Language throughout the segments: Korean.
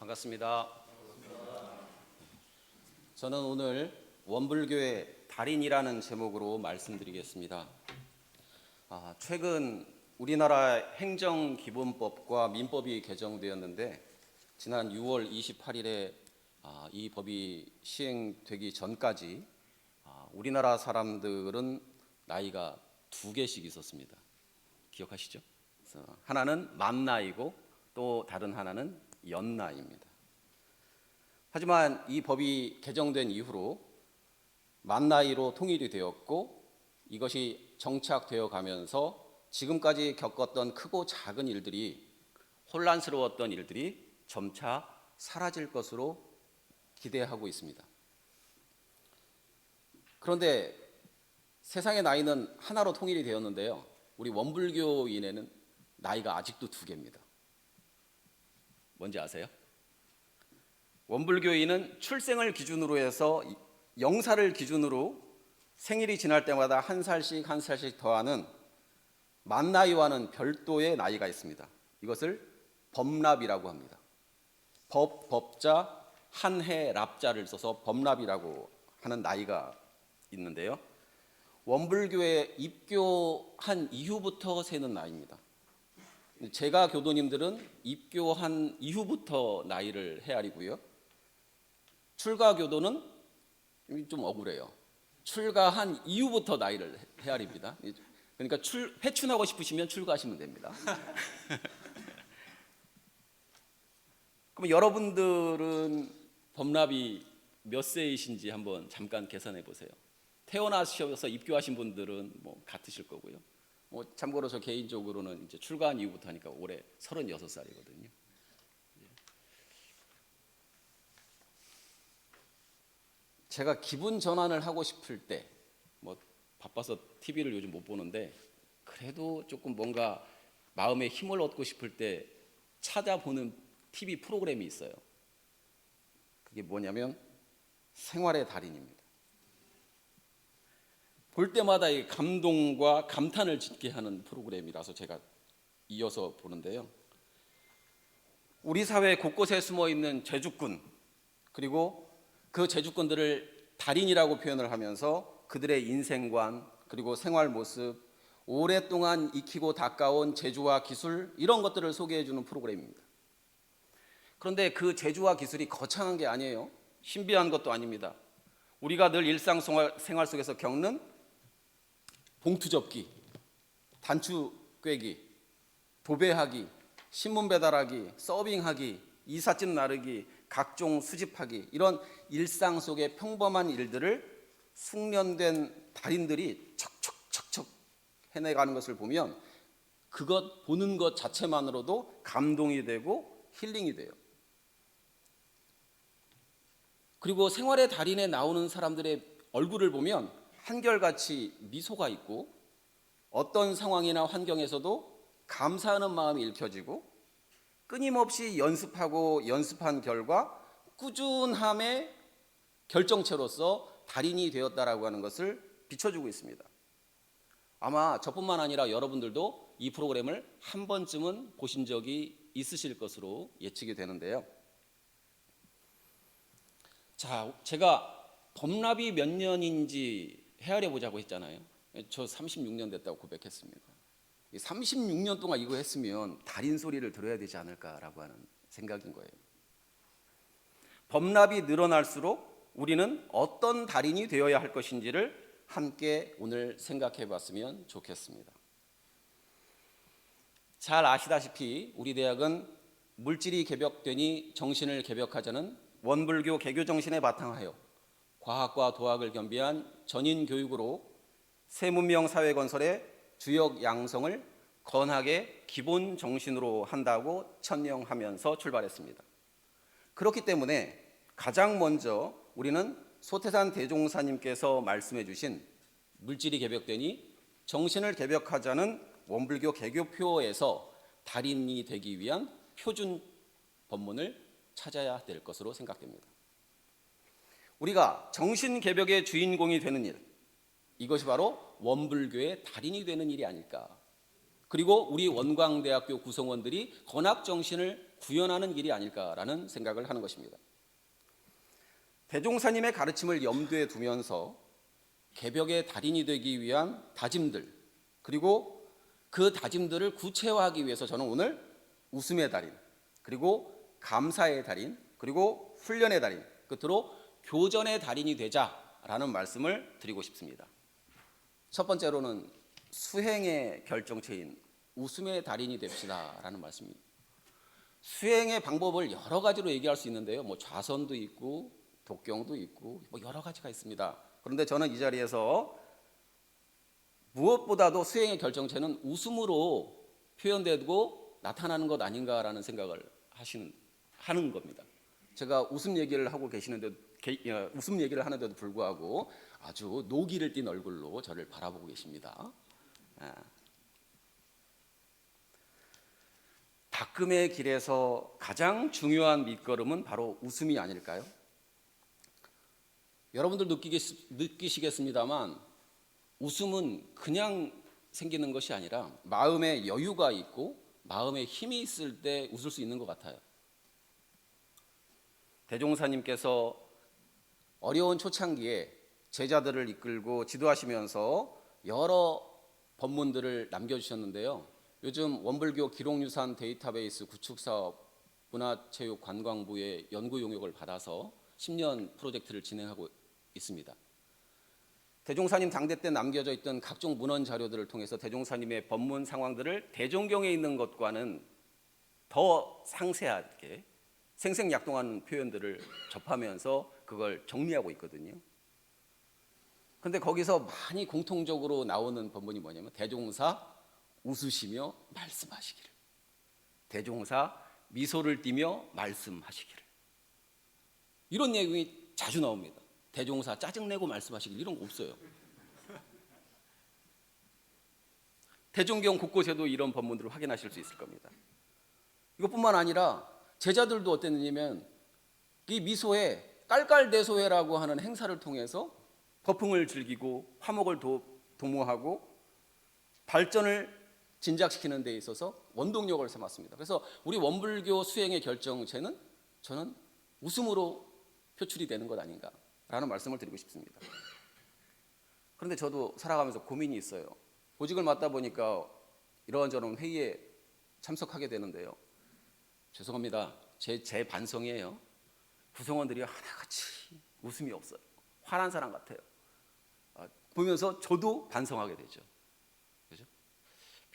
반갑습니다. 저는 오늘 원불교의 달인이라는 제목으로 말씀드리겠습니다. 최근 우리나라 행정기본법과 민법이 개정되었는데 지난 6월 28일에 이 법이 시행되기 전까지 우리나라 사람들은 나이가 두 개씩 있었습니다. 기억하시죠? 그래서 하나는 만나이고 또 다른 하나는 연나이입니다. 하지만 이 법이 개정된 이후로 만나이로 통일이 되었고 이것이 정착되어 가면서 지금까지 겪었던 크고 작은 일들이, 혼란스러웠던 일들이 점차 사라질 것으로 기대하고 있습니다. 그런데 세상의 나이는 하나로 통일이 되었는데요, 우리 원불교인에는 나이가 아직도 두 개입니다. 뭔지 아세요? 원불교인은 출생을 기준으로 해서 영사를 기준으로 생일이 지날 때마다 한 살씩 더하는 만나이와는 별도의 나이가 있습니다. 이것을 법납이라고 합니다. 법자 한해 납자를 써서 법납이라고 하는 나이가 있는데요, 원불교에 입교한 이후부터 세는 나이입니다. 제가 교도님들은 입교한 이후부터 나이를 헤아리고요, 출가교도는 좀 억울해요. 출가한 이후부터 나이를 헤아립니다. 그러니까 회춘하고 싶으시면 출가하시면 됩니다. 그럼 여러분들은 법납이 몇 세이신지 한번 잠깐 계산해 보세요. 태어나셔서 입교하신 분들은 뭐 같으실 거고요. 참고로 저 개인적으로는 이제 출가한 이후부터 하니까 올해 36살이거든요. 제가 기분 전환을 하고 싶을 때, 바빠서 TV를 요즘 못 보는데 그래도 조금 뭔가 마음에 힘을 얻고 싶을 때 찾아보는 TV 프로그램이 있어요. 그게 뭐냐면 생활의 달인입니다. 볼 때마다 이 감동과 감탄을 짓게 하는 프로그램이라서 제가 이어서 보는데요, 우리 사회 곳곳에 숨어 있는 재주꾼, 그리고 그 재주꾼들을 달인이라고 표현을 하면서 그들의 인생관, 그리고 생활 모습, 오랫동안 익히고 닦아온 재주와 기술, 이런 것들을 소개해 주는 프로그램입니다. 그런데 그 재주와 기술이 거창한 게 아니에요. 신비한 것도 아닙니다. 우리가 늘 일상생활 속에서 겪는 봉투 접기, 단추 꿰기, 도배하기, 신문 배달하기, 서빙하기, 이삿짐 나르기, 각종 수집하기, 이런 일상 속의 평범한 일들을 숙련된 달인들이 척척척척 해내가는 것을 보면 그것 보는 것 자체만으로도 감동이 되고 힐링이 돼요. 그리고 생활의 달인에 나오는 사람들의 얼굴을 보면 한결같이 미소가 있고 어떤 상황이나 환경에서도 감사하는 마음이 읽혀지고 끊임없이 연습하고 연습한 결과 꾸준함의 결정체로서 달인이 되었다라고 하는 것을 비춰주고 있습니다. 아마 저뿐만 아니라 여러분들도 이 프로그램을 한 번쯤은 보신 적이 있으실 것으로 예측이 되는데요. 자, 제가 법납이 몇 년인지 헤아려 보자고 했잖아요. 저 36년 됐다고 고백했습니다. 36년 동안 이거 했으면 달인 소리를 들어야 되지 않을까라고 하는 생각인 거예요. 법납이 늘어날수록 우리는 어떤 달인이 되어야 할 것인지를 함께 오늘 생각해 봤으면 좋겠습니다. 잘 아시다시피 우리 대학은 물질이 개벽되니 정신을 개벽하자는 원불교 개교 정신에 바탕하여 과학과 도학을 겸비한 전인 교육으로 새문명 사회 건설의 주역 양성을 건학의 기본 정신으로 한다고 천명하면서 출발했습니다. 그렇기 때문에 가장 먼저 우리는 소태산 대종사님께서 말씀해 주신 물질이 개벽되니 정신을 개벽하자는 원불교 개교표에서 달인이 되기 위한 표준 법문을 찾아야 될 것으로 생각됩니다. 우리가 정신 개벽의 주인공이 되는 일, 이것이 바로 원불교의 달인이 되는 일이 아닐까. 그리고 우리 원광대학교 구성원들이 건학 정신을 구현하는 길이 아닐까라는 생각을 하는 것입니다. 대종사님의 가르침을 염두에 두면서 개벽의 달인이 되기 위한 다짐들, 그리고 그 다짐들을 구체화하기 위해서 저는 오늘 웃음의 달인, 그리고 감사의 달인, 그리고 훈련의 달인, 끝으로 교전의 달인이 되자라는 말씀을 드리고 싶습니다. 첫 번째로는 수행의 결정체인 웃음의 달인이 됩시다라는 말씀입니다. 수행의 방법을 여러 가지로 얘기할 수 있는데요. 좌선도 있고 독경도 있고 여러 가지가 있습니다. 그런데 저는 이 자리에서 무엇보다도 수행의 결정체는 웃음으로 표현되고 나타나는 것 아닌가라는 생각을 하는 겁니다. 제가 웃음 얘기를 하는데도 불구하고 아주 노기를 띤 얼굴로 저를 바라보고 계십니다. 닦음의 길에서 가장 중요한 밑거름은 바로 웃음이 아닐까요? 여러분들 느끼시겠습니다만 웃음은 그냥 생기는 것이 아니라 마음에 여유가 있고 마음에 힘이 있을 때 웃을 수 있는 것 같아요. 대종사님께서 어려운 초창기에 제자들을 이끌고 지도하시면서 여러 법문들을 남겨주셨는데요. 요즘 원불교 기록유산 데이터베이스 구축사업 문화체육관광부의 연구 용역을 받아서 10년 프로젝트를 진행하고 있습니다. 대종사님 당대 때 남겨져 있던 각종 문헌 자료들을 통해서 대종사님의 법문 상황들을 대종경에 있는 것과는 더 상세하게 생생약동하는 표현들을 접하면서 그걸 정리하고 있거든요. 그런데 거기서 많이 공통적으로 나오는 법문이 뭐냐면 대종사 웃으시며 말씀하시기를, 대종사 미소를 띠며 말씀하시기를, 이런 내용이 자주 나옵니다. 대종사 짜증내고 말씀하시길 이런 거 없어요. 대종경 곳곳에도 이런 법문들을 확인하실 수 있을 겁니다. 이것뿐만 아니라 제자들도 어땠냐면 이 미소에 깔깔대소회라고 하는 행사를 통해서 법흥을 즐기고 화목을 도모하고 발전을 진작시키는 데 있어서 원동력을 삼았습니다. 그래서 우리 원불교 수행의 결정체는 저는 웃음으로 표출이 되는 것 아닌가라는 말씀을 드리고 싶습니다. 그런데 저도 살아가면서 고민이 있어요. 보직을 맡다 보니까 이런저런 회의에 참석하게 되는데요. 죄송합니다. 제 반성이에요. 구성원들이 하나같이 웃음이 없어요. 화난 사람 같아요. 보면서 저도 반성하게 되죠. 그죠?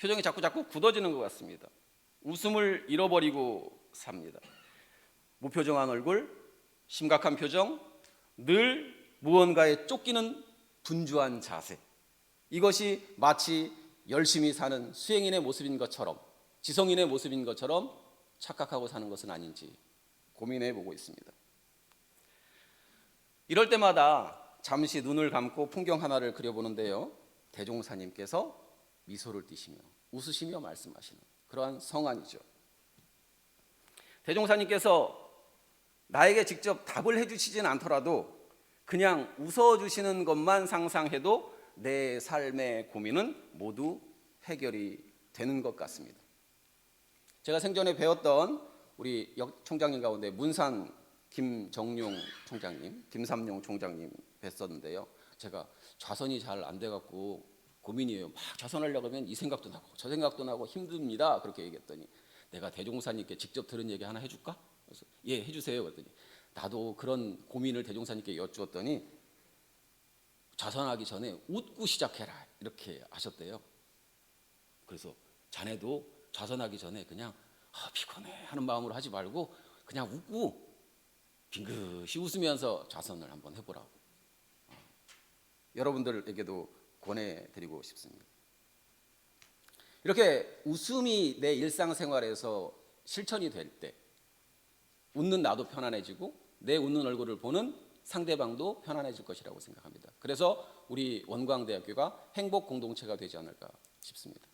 표정이 자꾸 굳어지는 것 같습니다. 웃음을 잃어버리고 삽니다. 무표정한 얼굴, 심각한 표정, 늘 무언가에 쫓기는 분주한 자세. 이것이 마치 열심히 사는 수행인의 모습인 것처럼, 지성인의 모습인 것처럼 착각하고 사는 것은 아닌지 고민해 보고 있습니다. 이럴 때마다 잠시 눈을 감고 풍경 하나를 그려보는데요. 대종사님께서 미소를 띠시며 웃으시며 말씀하시는 그러한 성안이죠. 대종사님께서 나에게 직접 답을 해주시진 않더라도 그냥 웃어주시는 것만 상상해도 내 삶의 고민은 모두 해결이 되는 것 같습니다. 제가 생전에 배웠던 우리 총장님 가운데 문산 김정용 총장님, 김삼용 총장님 뵀었는데요. 제가 좌선이 잘 안 돼갖고 고민이에요. 막 좌선하려고 하면 이 생각도 나고 저 생각도 나고 힘듭니다. 그렇게 얘기했더니 내가 대종사님께 직접 들은 얘기 하나 해줄까? 그래서 예, 해주세요. 그랬더니 나도 그런 고민을 대종사님께 여쭈었더니 좌선하기 전에 웃고 시작해라 이렇게 하셨대요. 그래서 자네도 좌선하기 전에 그냥 피곤해 하는 마음으로 하지 말고 그냥 웃고 빙긋이 웃으면서 좌선을 한번 해보라고 여러분들에게도 권해드리고 싶습니다. 이렇게 웃음이 내 일상생활에서 실천이 될 때 웃는 나도 편안해지고 내 웃는 얼굴을 보는 상대방도 편안해질 것이라고 생각합니다. 그래서 우리 원광대학교가 행복 공동체가 되지 않을까 싶습니다.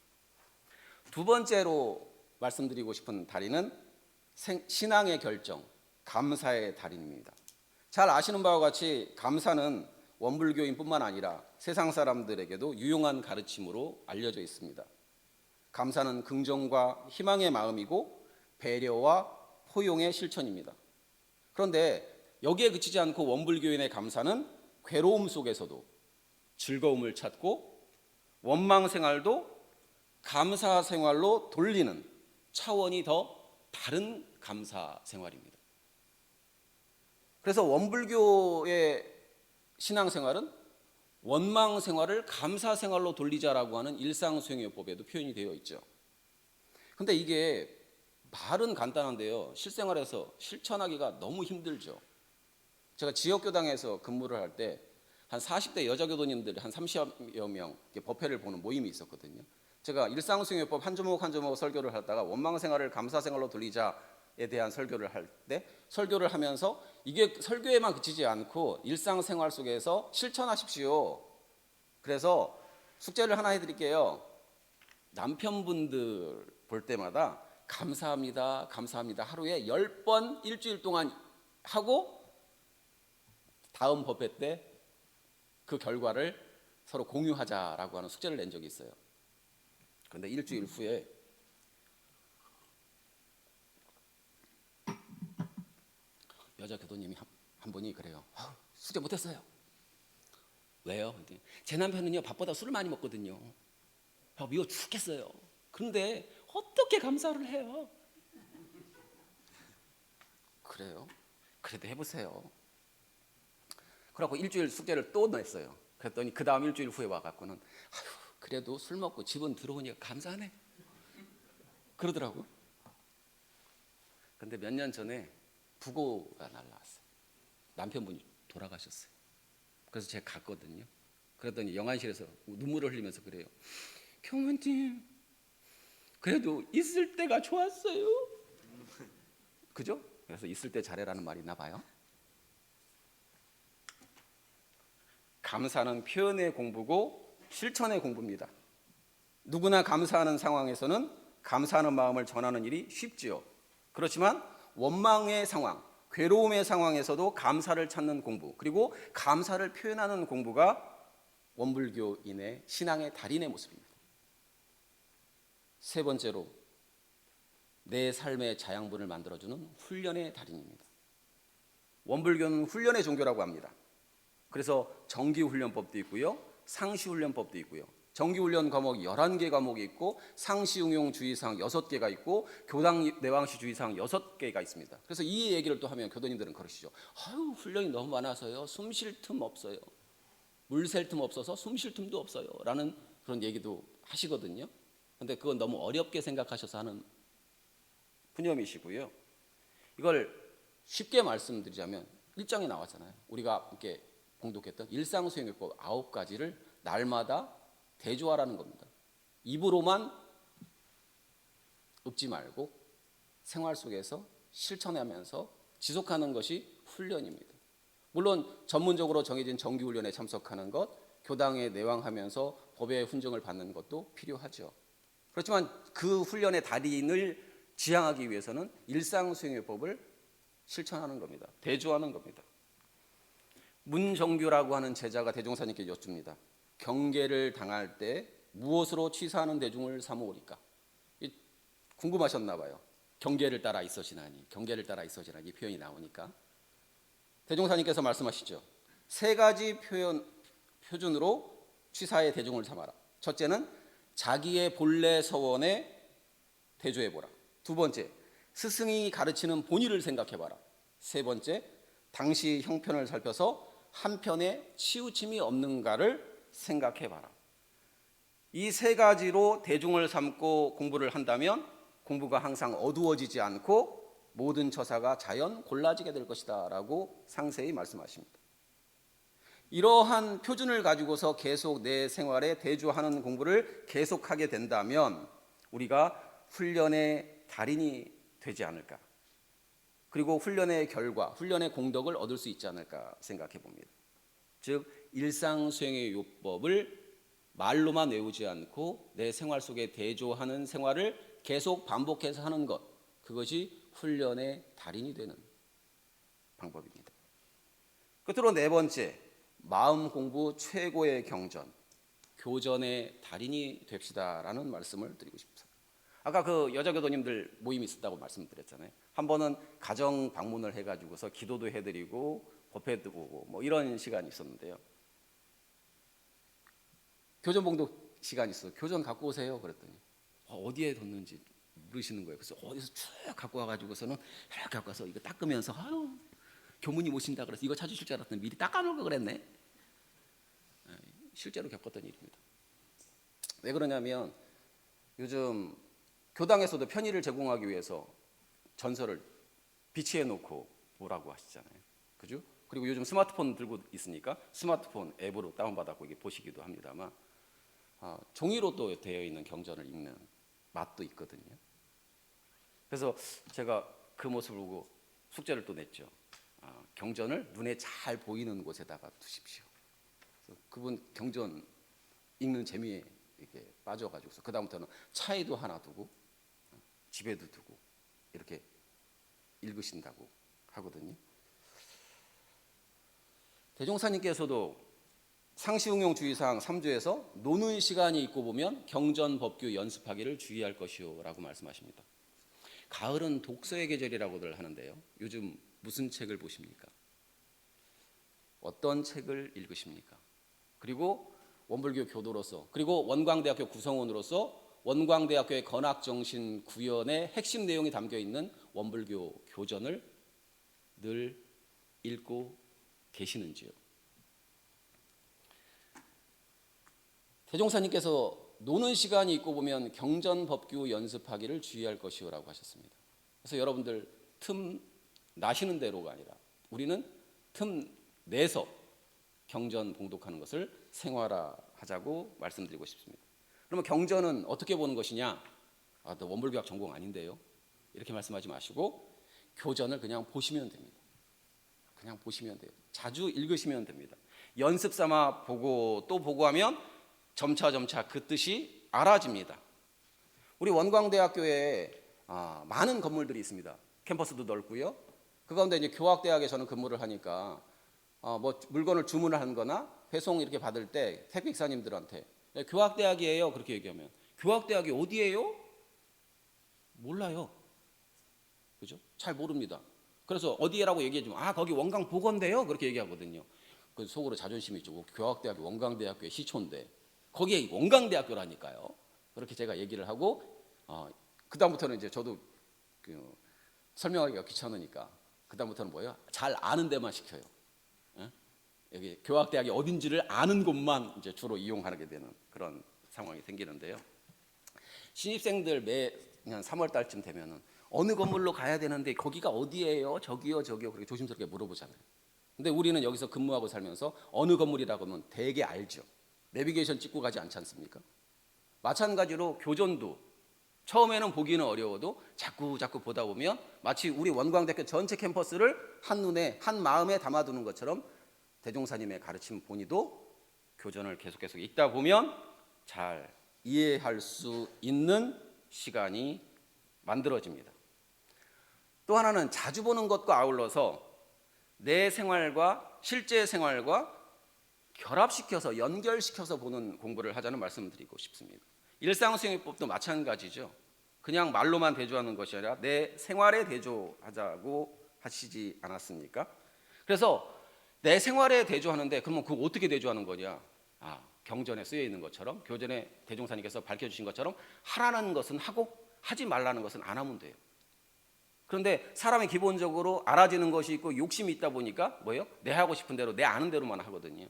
두 번째로 말씀드리고 싶은 달인은 신앙의 결정, 감사의 달인입니다. 잘 아시는 바와 같이 감사는 원불교인뿐만 아니라 세상 사람들에게도 유용한 가르침으로 알려져 있습니다. 감사는 긍정과 희망의 마음이고 배려와 포용의 실천입니다. 그런데 여기에 그치지 않고 원불교인의 감사는 괴로움 속에서도 즐거움을 찾고 원망 생활도 감사 생활로 돌리는 차원이 더 다른 감사 생활입니다. 그래서 원불교의 신앙생활은 원망 생활을 감사 생활로 돌리자라고 하는 일상수행요법에도 표현이 되어 있죠. 근데 이게 말은 간단한데요, 실생활에서 실천하기가 너무 힘들죠. 제가 지역교당에서 근무를 할 때 한 40대 여자 교도님들 한 30여 명 법회를 보는 모임이 있었거든요. 제가 일상수행요법 한 조목 한 조목 설교를 하다가 원망생활을 감사생활로 돌리자에 대한 설교를 할 때, 설교를 하면서 이게 설교에만 그치지 않고 일상생활 속에서 실천하십시오. 그래서 숙제를 하나 해드릴게요. 남편분들 볼 때마다 감사합니다, 감사합니다 하루에 10번 일주일 동안 하고 다음 법회 때 그 결과를 서로 공유하자라고 하는 숙제를 낸 적이 있어요. 그런데 일주일 후에 여자 교도님이 한 분이 그래요. 숙제 못했어요. 왜요? 제 남편은요 밥보다 술을 많이 먹거든요. 미워 죽겠어요. 그런데 어떻게 감사를 해요? 그래요? 그래도 해보세요. 그래갖고 일주일 숙제를 또 냈어요. 그랬더니 그 다음 일주일 후에 와갖고는 그래도 술 먹고 집은 들어오니까 감사하네 그러더라고. 근데 몇 년 전에 부고가 날라왔어요. 남편분이 돌아가셨어요. 그래서 제가 갔거든요. 그랬더니 영안실에서 눈물을 흘리면서 그래요. 경원님 그래도 있을 때가 좋았어요. 그죠? 그래서 있을 때 잘해라는 말이 있나 봐요. 감사는 표현의 공부고 실천의 공부입니다. 누구나 감사하는 상황에서는 감사하는 마음을 전하는 일이 쉽지요. 그렇지만 원망의 상황, 괴로움의 상황에서도 감사를 찾는 공부, 그리고 감사를 표현하는 공부가 원불교인의 신앙의 달인의 모습입니다. 세 번째로 내 삶의 자양분을 만들어주는 훈련의 달인입니다. 원불교는 훈련의 종교라고 합니다. 그래서 정기훈련법도 있고요, 상시훈련법도 있고요. 정기훈련 과목 11개 과목이 있고 상시응용 주의사항 6개가 있고 교당 내왕시 주의사항 6개가 있습니다. 그래서 이 얘기를 또 하면 교도님들은 그러시죠. 아유 훈련이 너무 많아서요 숨 쉴 틈 없어요. 물 셀 틈 없어서 숨 쉴 틈도 없어요 라는 그런 얘기도 하시거든요. 근데 그건 너무 어렵게 생각하셔서 하는 푸념이시고요. 이걸 쉽게 말씀드리자면 1장에 나왔잖아요. 우리가 함께 공독했던 일상수행요법 9가지를 날마다 대조하라는 겁니다. 입으로만 읊지 말고 생활 속에서 실천하면서 지속하는 것이 훈련입니다. 물론 전문적으로 정해진 정기훈련에 참석하는 것, 교당에 내왕하면서 법의 훈정을 받는 것도 필요하죠. 그렇지만 그 훈련의 달인을 지향하기 위해서는 일상수행요법을 실천하는 겁니다. 대조하는 겁니다. 문정규라고 하는 제자가 대종사님께 여쭙니다. 경계를 당할 때 무엇으로 취사하는 대중을 사모으리까? 궁금하셨나 봐요. 경계를 따라 있어지나니, 경계를 따라 있어지나니 이 표현이 나오니까 대종사님께서 말씀하시죠. 3가지 표준으로 취사의 대중을 삼아라. 첫째는 자기의 본래 서원에 대조해보라. 2번째, 스승이 가르치는 본의를 생각해봐라. 3번째, 당시 형편을 살펴서 한편에 치우침이 없는가를 생각해봐라. 이 3가지로 대중을 삼고 공부를 한다면 공부가 항상 어두워지지 않고 모든 처사가 자연 골라지게 될 것이다 라고 상세히 말씀하십니다. 이러한 표준을 가지고서 계속 내 생활에 대조하는 공부를 계속하게 된다면 우리가 훈련의 달인이 되지 않을까, 그리고 훈련의 결과, 훈련의 공덕을 얻을 수 있지 않을까 생각해 봅니다. 즉 일상수행의 요법을 말로만 외우지 않고 내 생활 속에 대조하는 생활을 계속 반복해서 하는 것, 그것이 훈련의 달인이 되는 방법입니다. 끝으로 4번째, 마음 공부 최고의 경전, 교전의 달인이 됩시다라는 말씀을 드리고 싶습니다. 아까 그 여자 교도님들 모임이 있었다고 말씀드렸잖아요. 한 번은 가정 방문을 해가지고서 기도도 해드리고 법회도 보고 뭐 이런 시간이 있었는데요. 교전 봉독 시간이 있어서 교전 갖고 오세요 그랬더니 어디에 뒀는지 물으시는 거예요. 그래서 어디서 쭉 갖고 와가지고서는 이렇게 갖고 와서 이거 닦으면서 아유 교무님 오신다 그래서 이거 찾으실 줄 알았더니 미리 닦아놓을 걸 그랬네. 실제로 겪었던 일입니다. 왜 그러냐면 요즘 교당에서도 편의를 제공하기 위해서 전설을 비치해 놓고 보라고 하시잖아요. 그죠? 그리고 요즘 스마트폰 들고 있으니까 스마트폰 앱으로 다운받아서 이게 보시기도 합니다만 종이로 또 되어 있는 경전을 읽는 맛도 있거든요. 그래서 제가 그 모습을 보고 숙제를 또 냈죠. 경전을 눈에 잘 보이는 곳에다가 두십시오. 그래서 그분 경전 읽는 재미에 이렇게 빠져가지고서 그 다음부터는 차에도 하나 두고 집에도 두고 이렇게 읽으신다고 하거든요. 대종사님께서도 상시응용주의사항 3조에서 노는 시간이 있고 보면 경전 법규 연습하기를 주의할 것이요 라고 말씀하십니다. 가을은 독서의 계절이라고들 하는데요. 요즘 무슨 책을 보십니까? 어떤 책을 읽으십니까? 그리고 원불교 교도로서 그리고 원광대학교 구성원으로서 원광대학교의 건학정신 구현의 핵심 내용이 담겨있는 원불교 교전을 늘 읽고 계시는지요? 대종사님께서 노는 시간이 있고 보면 경전 법규 연습하기를 주의할 것이요라고 하셨습니다. 그래서 여러분들 틈 나시는 대로가 아니라 우리는 틈 내서 경전 봉독하는 것을 생활화하자고 말씀드리고 싶습니다. 그러면 경전은 어떻게 보는 것이냐? 너 원불교학 전공 아닌데요? 이렇게 말씀하지 마시고 교전을 그냥 보시면 됩니다. 그냥 보시면 돼요. 자주 읽으시면 됩니다. 연습 삼아 보고 또 보고 하면 점차 그 뜻이 알아집니다. 우리 원광대학교에 많은 건물들이 있습니다. 캠퍼스도 넓고요. 그 가운데 이제 교학대학에 저는 근무를 하니까 뭐 물건을 주문을 하거나 배송 이렇게 받을 때 택배 기사님들한테 교학대학이에요 그렇게 얘기하면 교학대학이 어디예요? 몰라요. 그죠? 잘 모릅니다. 그래서 어디라고 얘기해주면 거기 원광보건대요 그렇게 얘기하거든요. 그 속으로 자존심이 있죠. 교학대학이 원광대학교의 시초인데 거기에 원광대학교라니까요. 그렇게 제가 얘기를 하고 그 다음부터는 이제 저도 설명하기가 귀찮으니까 그 다음부터는 뭐예요? 잘 아는 데만 시켜요. 여기 교학대학이 어딘지를 아는 곳만 이제 주로 이용하게 되는 그런 상황이 생기는데요. 신입생들 매년 3월 달쯤 되면은 어느 건물로 가야 되는데 거기가 어디예요? 저기요 그렇게 조심스럽게 물어보잖아요. 근데 우리는 여기서 근무하고 살면서 어느 건물이라고 하면 되게 알죠. 내비게이션 찍고 가지 않지 않습니까? 마찬가지로 교전도 처음에는 보기는 어려워도 자꾸 보다 보면 마치 우리 원광대학교 전체 캠퍼스를 한눈에 한 마음에 담아두는 것처럼 대종사님의 가르침 본의도 교전을 계속 읽다 보면 잘 이해할 수 있는 시간이 만들어집니다. 또 하나는 자주 보는 것과 아울러서 내 생활과 실제 생활과 결합시켜서 연결시켜서 보는 공부를 하자는 말씀을 드리고 싶습니다. 일상수행법도 마찬가지죠. 그냥 말로만 대조하는 것이 아니라 내 생활에 대조하자고 하시지 않았습니까? 그래서 내 생활에 대조하는데 그러면 그거 어떻게 대조하는 거냐? 경전에 쓰여 있는 것처럼 교전에 대종사님께서 밝혀주신 것처럼 하라는 것은 하고 하지 말라는 것은 안 하면 돼요. 그런데 사람이 기본적으로 알아지는 것이 있고 욕심이 있다 보니까 뭐예요? 내 하고 싶은 대로 내 아는 대로만 하거든요.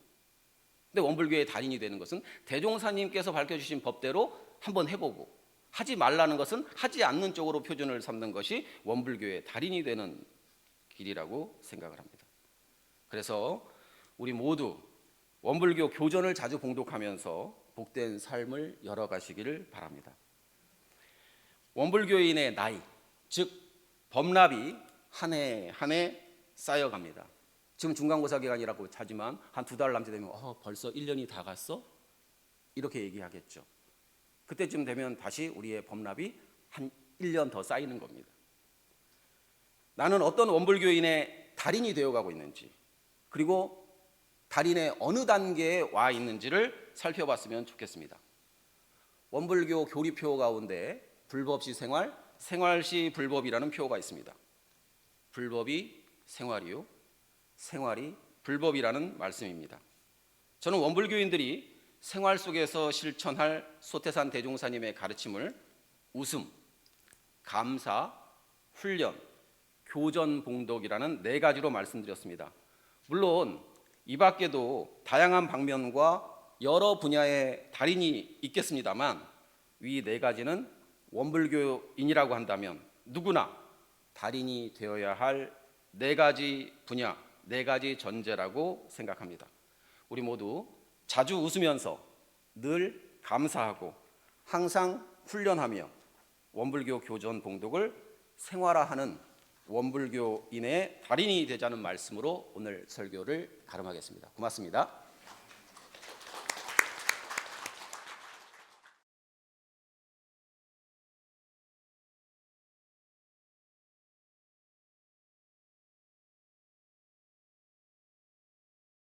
근데 원불교의 달인이 되는 것은 대종사님께서 밝혀주신 법대로 한번 해보고 하지 말라는 것은 하지 않는 쪽으로 표준을 삼는 것이 원불교의 달인이 되는 길이라고 생각을 합니다. 그래서 우리 모두 원불교 교전을 자주 봉독하면서 복된 삶을 열어가시기를 바랍니다. 원불교인의 나이, 즉 법납이 한 해 한 해 쌓여갑니다. 지금 중간고사 기간이라고 하지만 한 2달 남짓 되면 벌써 1년이 다 갔어? 이렇게 얘기하겠죠. 그때쯤 되면 다시 우리의 법납이 한 1년 더 쌓이는 겁니다. 나는 어떤 원불교인의 달인이 되어가고 있는지 그리고 달인의 어느 단계에 와 있는지를 살펴봤으면 좋겠습니다. 원불교 교리표 가운데 불법시 생활, 생활시 불법이라는 표어가 있습니다. 불법이 생활이요, 생활이 불법이라는 말씀입니다. 저는 원불교인들이 생활 속에서 실천할 소태산 대종사님의 가르침을 웃음, 감사, 훈련, 교전, 봉독이라는 네 가지로 말씀드렸습니다. 물론 이 밖에도 다양한 방면과 여러 분야의 달인이 있겠습니다만 이 네 가지는 원불교인이라고 한다면 누구나 달인이 되어야 할 네 가지 분야, 네 가지 전제라고 생각합니다. 우리 모두 자주 웃으면서 늘 감사하고 항상 훈련하며 원불교 교전 봉독을 생활화하는 원불교인의 달인이 되자는 말씀으로 오늘 설교를 가름하겠습니다. 고맙습니다.